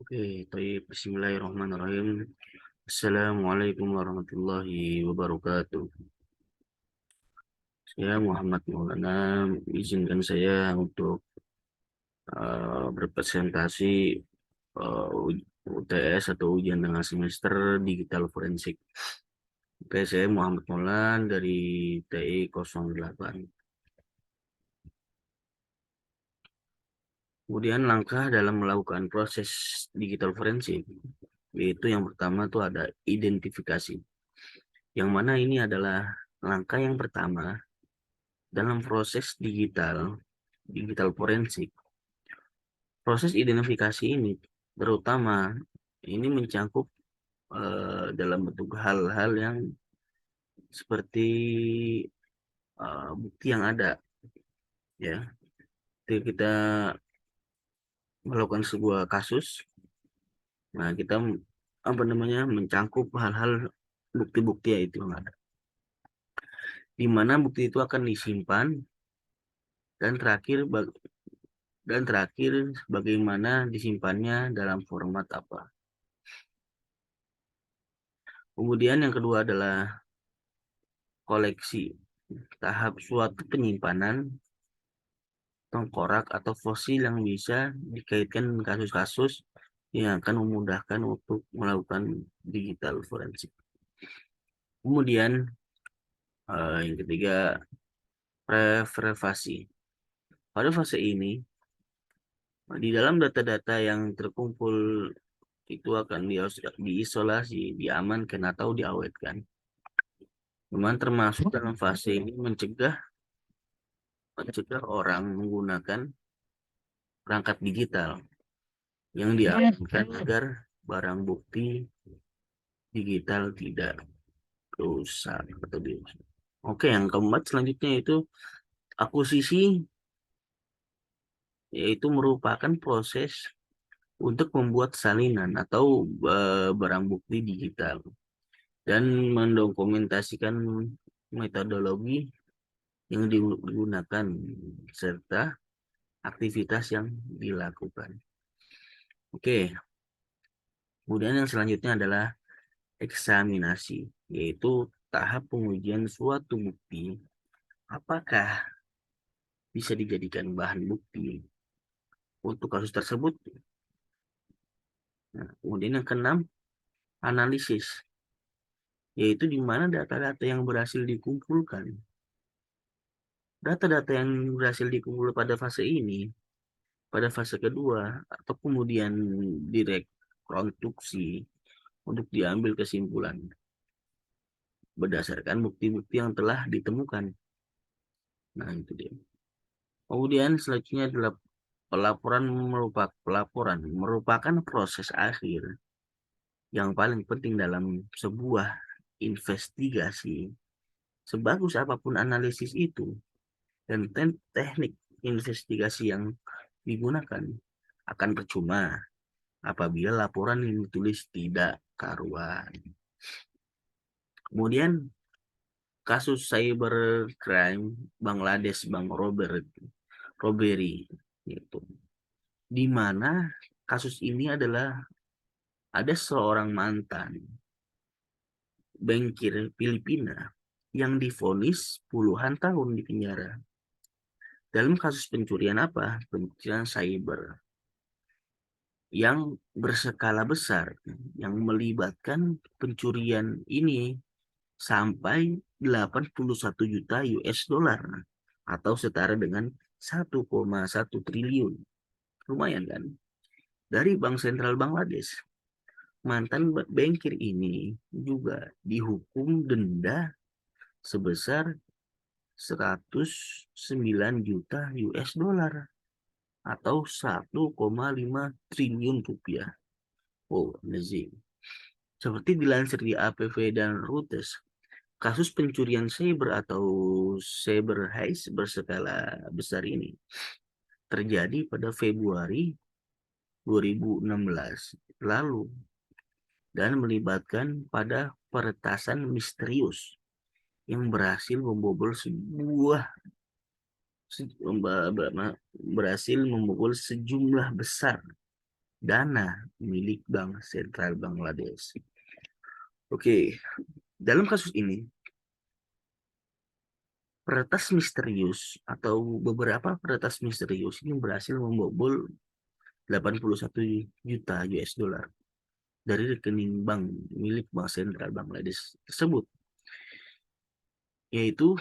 Oke, baik. Bismillahirrahmanirrahim. Assalamualaikum warahmatullahi wabarakatuh. Saya Muhammad Maulana, izinkan saya untuk berpresentasi UTS atau ujian tengah semester digital forensik. Oke, saya Muhammad Maulan dari TI 08. Kemudian langkah dalam melakukan proses digital forensik, yaitu yang pertama itu ada identifikasi. Yang mana ini adalah langkah yang pertama dalam proses digital forensik. Proses identifikasi ini terutama ini mencakup dalam bentuk hal-hal yang seperti bukti yang ada, ya. Ketika kita melakukan sebuah kasus, nah kita apa namanya mencangkup hal-hal bukti-bukti itu yang ada, di mana bukti itu akan disimpan dan terakhir bagaimana disimpannya dalam format apa. Kemudian yang kedua adalah koleksi. Tahap suatu penyimpanan tengkorak atau fosil yang bisa dikaitkan dengan kasus-kasus yang akan memudahkan untuk melakukan digital forensik. Kemudian yang ketiga, preservasi. Pada fase ini, di dalam data-data yang terkumpul itu akan diisolasi, diamankan atau diawetkan. Cuman termasuk dalam fase ini mencegah orang menggunakan perangkat digital yang diamankan agar barang bukti digital tidak rusak atau dirusak. Oke, yang keempat selanjutnya itu akuisisi, yaitu merupakan proses untuk membuat salinan atau barang bukti digital dan mendokumentasikan metodologi yang digunakan serta aktivitas yang dilakukan. Oke, kemudian yang selanjutnya adalah eksaminasi, yaitu tahap pengujian suatu bukti apakah bisa dijadikan bahan bukti untuk kasus tersebut. Nah, kemudian yang keenam, analisis, yaitu di mana data-data yang berhasil dikumpulkan. Data-data yang berhasil dikumpul pada fase ini, pada fase kedua, atau kemudian direkonstruksi untuk diambil kesimpulan berdasarkan bukti-bukti yang telah ditemukan. Nah, itu dia. Kemudian selanjutnya adalah pelaporan merupakan proses akhir yang paling penting dalam sebuah investigasi. Sebagus apapun analisis itu dan teknik investigasi yang digunakan akan percuma apabila laporan yang ditulis tidak karuan. Kemudian kasus cybercrime Bangladesh Bank Robbery itu, di mana kasus ini adalah ada seorang mantan bankir Filipina yang divonis puluhan tahun di penjara dalam kasus pencurian apa? Pencurian cyber yang berskala besar, yang melibatkan pencurian ini sampai 81 juta US dollar atau setara dengan 1,1 triliun. Lumayan kan? Dari Bank Sentral Bangladesh. Mantan bankir ini juga dihukum denda sebesar 109 juta US dolar atau 1,5 triliun rupiah. Oh, lazim. Seperti dilansir di APV dan Reuters, kasus pencurian cyber atau cyber heist berskala besar ini terjadi pada Februari 2016 lalu dan melibatkan pada peretasan misterius yang berhasil membobol sejumlah besar dana milik Bank Sentral Bangladesh. Oke, dalam kasus ini, peretas misterius atau beberapa peretas misterius ini berhasil membobol 81 juta US dollar dari rekening bank milik Bank Sentral Bangladesh tersebut, yaitu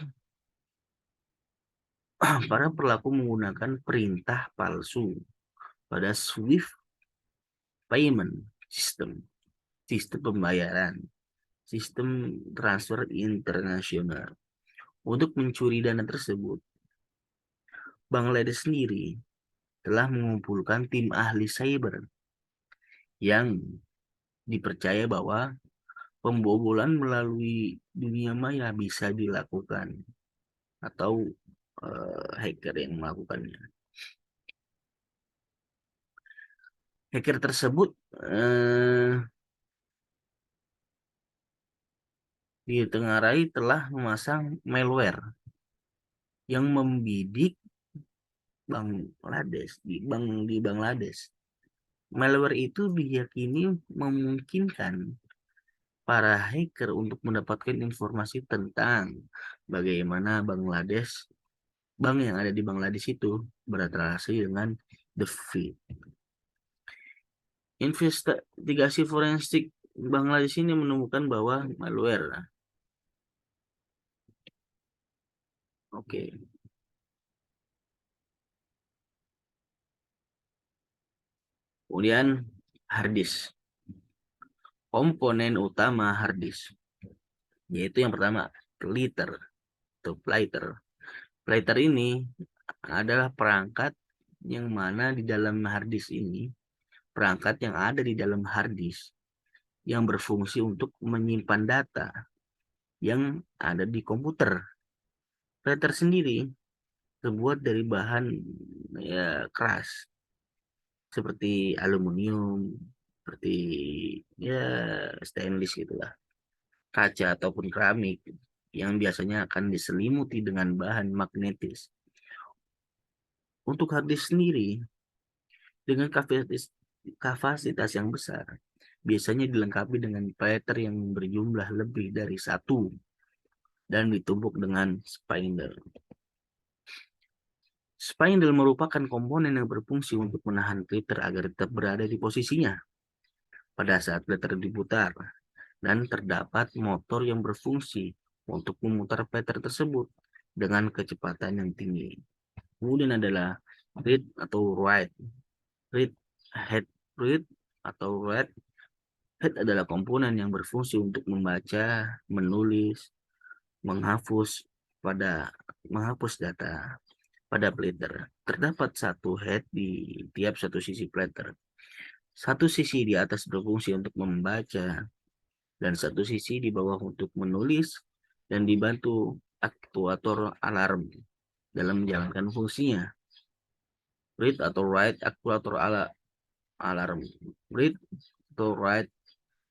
para pelaku menggunakan perintah palsu pada Swift Payment System, sistem pembayaran, sistem transfer internasional. Untuk mencuri dana tersebut, Bangladesh sendiri telah mengumpulkan tim ahli cyber yang dipercaya bahwa pembobolan melalui dunia maya bisa dilakukan atau hacker yang melakukannya. Hacker tersebut ditengarai telah memasang malware yang membidik di Bangladesh. Malware itu diyakini memungkinkan para hacker untuk mendapatkan informasi tentang bagaimana bank yang ada di Bangladesh itu berinteraksi dengan The Fed. Investigasi forensik Bangladesh ini menemukan bahwa malware. Oke. Kemudian hard disk. Komponen utama hard disk, yaitu yang pertama Pleater atau Pleater. Pleater ini adalah perangkat yang mana di dalam hard disk ini, perangkat yang ada di dalam hard disk yang berfungsi untuk menyimpan data yang ada di komputer. Pleater sendiri terbuat dari bahan ya, keras seperti aluminium, seperti ya stainless gitulah, kaca ataupun keramik yang biasanya akan diselimuti dengan bahan magnetis. Untuk hard disk sendiri dengan kapasitas yang besar, biasanya dilengkapi dengan platter yang berjumlah lebih dari satu dan ditumpuk dengan spindle. Spindle merupakan komponen yang berfungsi untuk menahan platter agar tetap berada di posisinya pada saat platter diputar, dan terdapat motor yang berfungsi untuk memutar platter tersebut dengan kecepatan yang tinggi. Kemudian adalah read atau write. Read head read atau write head adalah komponen yang berfungsi untuk membaca, menulis, menghapus menghapus data pada platter. Terdapat satu head di tiap satu sisi platter. Satu sisi di atas berfungsi untuk membaca dan satu sisi di bawah untuk menulis dan dibantu aktuator alarm dalam menjalankan fungsinya. Read atau write aktuator alarm. Read atau write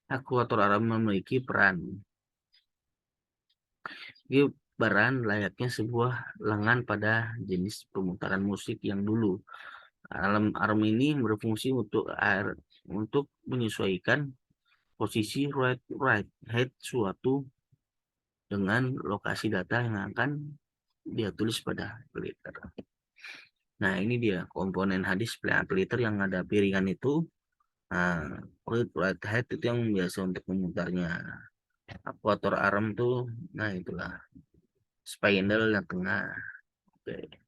aktuator alarm memiliki peran. Ini peran layaknya sebuah lengan pada jenis pemutaran musik yang dulu. Alarm ini berfungsi untuk menyesuaikan posisi write head suatu dengan lokasi data yang akan dia tulis pada platter. Nah, ini dia komponen hadis platter yang ada piringan itu. Nah, write head itu yang biasa untuk memutarnya. Akuator arm tuh, nah itulah spindle yang tengah. Oke.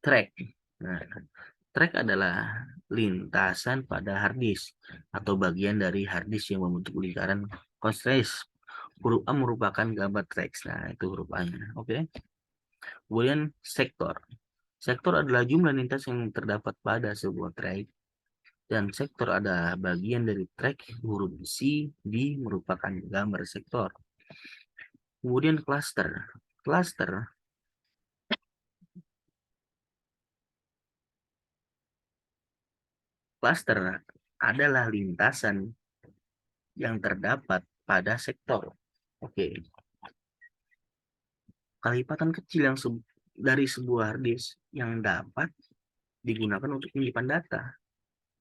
Track. Nah, track adalah lintasan pada hard disk atau bagian dari hard disk yang membentuk lingkaran constraint. Huruf A merupakan gambar tracks. Nah, itu huruf A-nya. Oke. Kemudian sektor. Sektor adalah jumlah lintas yang terdapat pada sebuah track. Dan sektor ada bagian dari track. Huruf C, D merupakan gambar sektor. Kemudian cluster. Cluster Cluster adalah lintasan yang terdapat pada sektor. Oke, kelipatan kecil dari sebuah hard disk yang dapat digunakan untuk menyimpan data.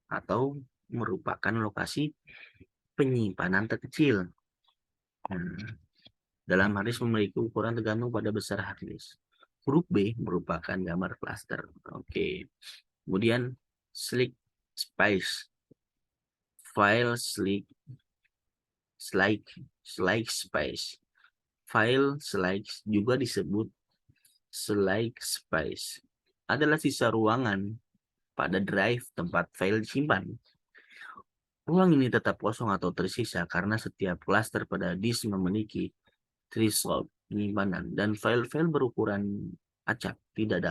atau merupakan lokasi penyimpanan terkecil. Dalam hard disk memiliki ukuran tergantung pada besar hard disk. Huruf B merupakan gambar klaster. Oke. Kemudian Slick Spice. File Slick Spice. File Slick juga disebut Slick Spice. Adalah sisa ruangan pada drive tempat file disimpan. Ruang ini tetap kosong atau tersisa karena setiap klaster pada disk memiliki threshold penyimpanan dan file-file berukuran acak tidak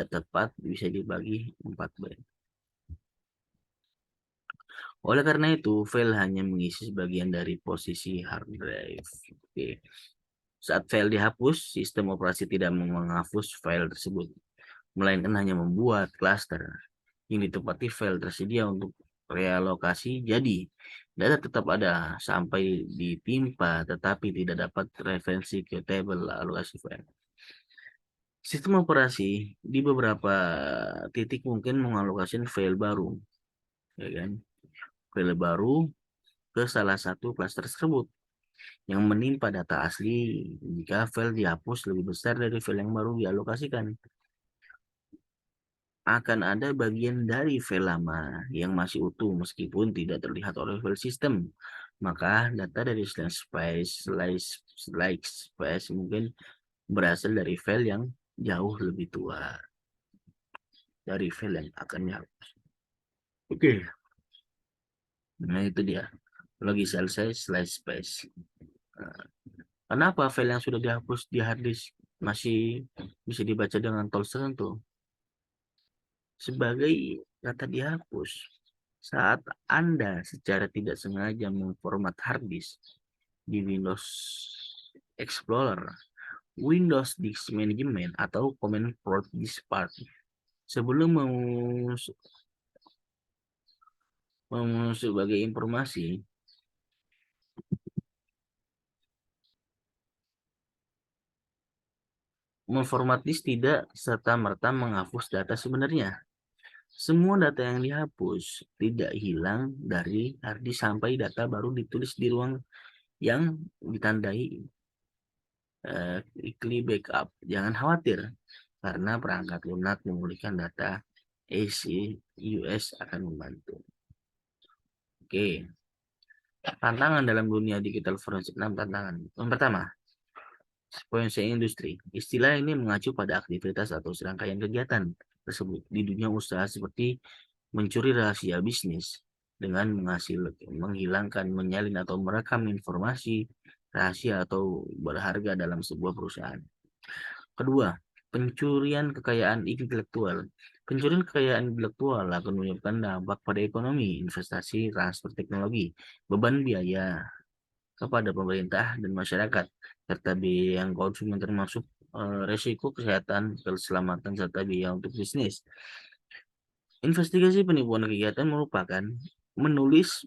tepat bisa dibagi 4 byte. Oleh karena itu, file hanya mengisi sebagian dari posisi hard drive. Oke. Saat file dihapus, sistem operasi tidak menghapus file tersebut, melainkan hanya membuat cluster yang ditempati file tersedia untuk realokasi. Jadi, data tetap ada sampai ditimpa, tetapi tidak dapat referensi ke tabel alokasi file. Sistem operasi di beberapa titik mungkin mengalokasikan file baru, ya kan? File baru ke salah satu cluster tersebut yang menimpa data asli jika file dihapus lebih besar dari file yang baru dialokasikan. Akan ada bagian dari file lama yang masih utuh meskipun tidak terlihat oleh file sistem. Maka data dari slice space mungkin berasal dari file yang jauh lebih tua dari file yang akan dihapus. Oke, nah itu dia. Lagi selesai slice space. Nah, kenapa file yang sudah dihapus di hard disk masih bisa dibaca dengan tools tertentu? Sebagai data dihapus, saat Anda secara tidak sengaja memformat hard disk di Windows Explorer, Windows Disk Management atau Command Prompt Disk Part, sebelum sebagai informasi, memformat disk tidak serta-merta menghapus data sebenarnya. Semua data yang dihapus tidak hilang dari hard disk sampai data baru ditulis di ruang yang ditandai weekly backup. Jangan khawatir, karena perangkat lunak memulihkan data ACUS akan membantu. Oke, tantangan dalam dunia digital forensik 6 tantangan. Yang pertama, sequencing industri. Istilah ini mengacu pada aktivitas atau serangkaian kegiatan tersebut di dunia usaha seperti mencuri rahasia bisnis dengan menghilangkan, menyalin atau merekam informasi rahasia atau berharga dalam sebuah perusahaan. Kedua, pencurian kekayaan intelektual. Pencurian kekayaan intelektual akan menyebabkan dampak pada ekonomi, investasi, transfer teknologi, beban biaya kepada pemerintah dan masyarakat, serta biaya yang konsumen termasuk resiko kesehatan, keselamatan, serta biaya untuk bisnis. Investigasi penipuan kegiatan merupakan menulis,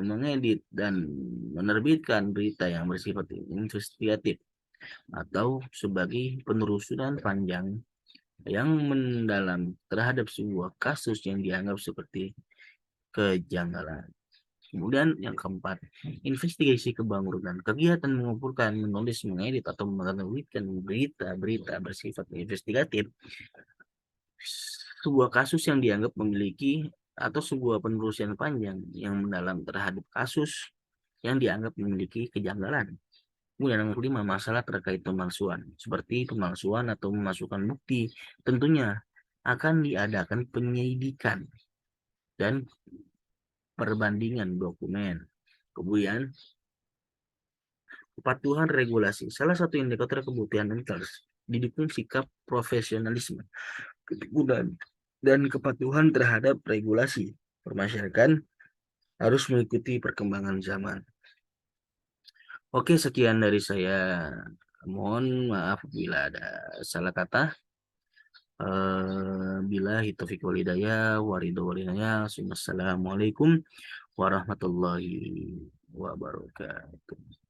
mengedit, dan menerbitkan berita yang bersifat investigatif atau sebagai penelusuran panjang yang mendalam terhadap sebuah kasus yang dianggap seperti kejanggalan. Kemudian yang keempat, investigasi kebangkrutan. Kegiatan mengumpulkan, menulis, mengedit, atau menerbitkan berita-berita bersifat investigatif. Sebuah kasus yang dianggap memiliki atau sebuah penelusuran panjang yang mendalam terhadap kasus yang dianggap memiliki kejanggalan. Kemudian yang kelima, masalah terkait pemalsuan. Seperti pemalsuan atau memasukkan bukti, tentunya akan diadakan penyelidikan dan perbandingan dokumen. Kemudian, kepatuhan regulasi. Salah satu indikator kebutuhan inters didukung sikap profesionalisme, ketekunan, dan kepatuhan terhadap regulasi. Permasyarakatan harus mengikuti perkembangan zaman. Oke, sekian dari saya. Mohon maaf bila ada salah kata. Bila hitaufiq walhidayah waridho walhidayah. Assalamualaikum warahmatullahi wabarakatuh.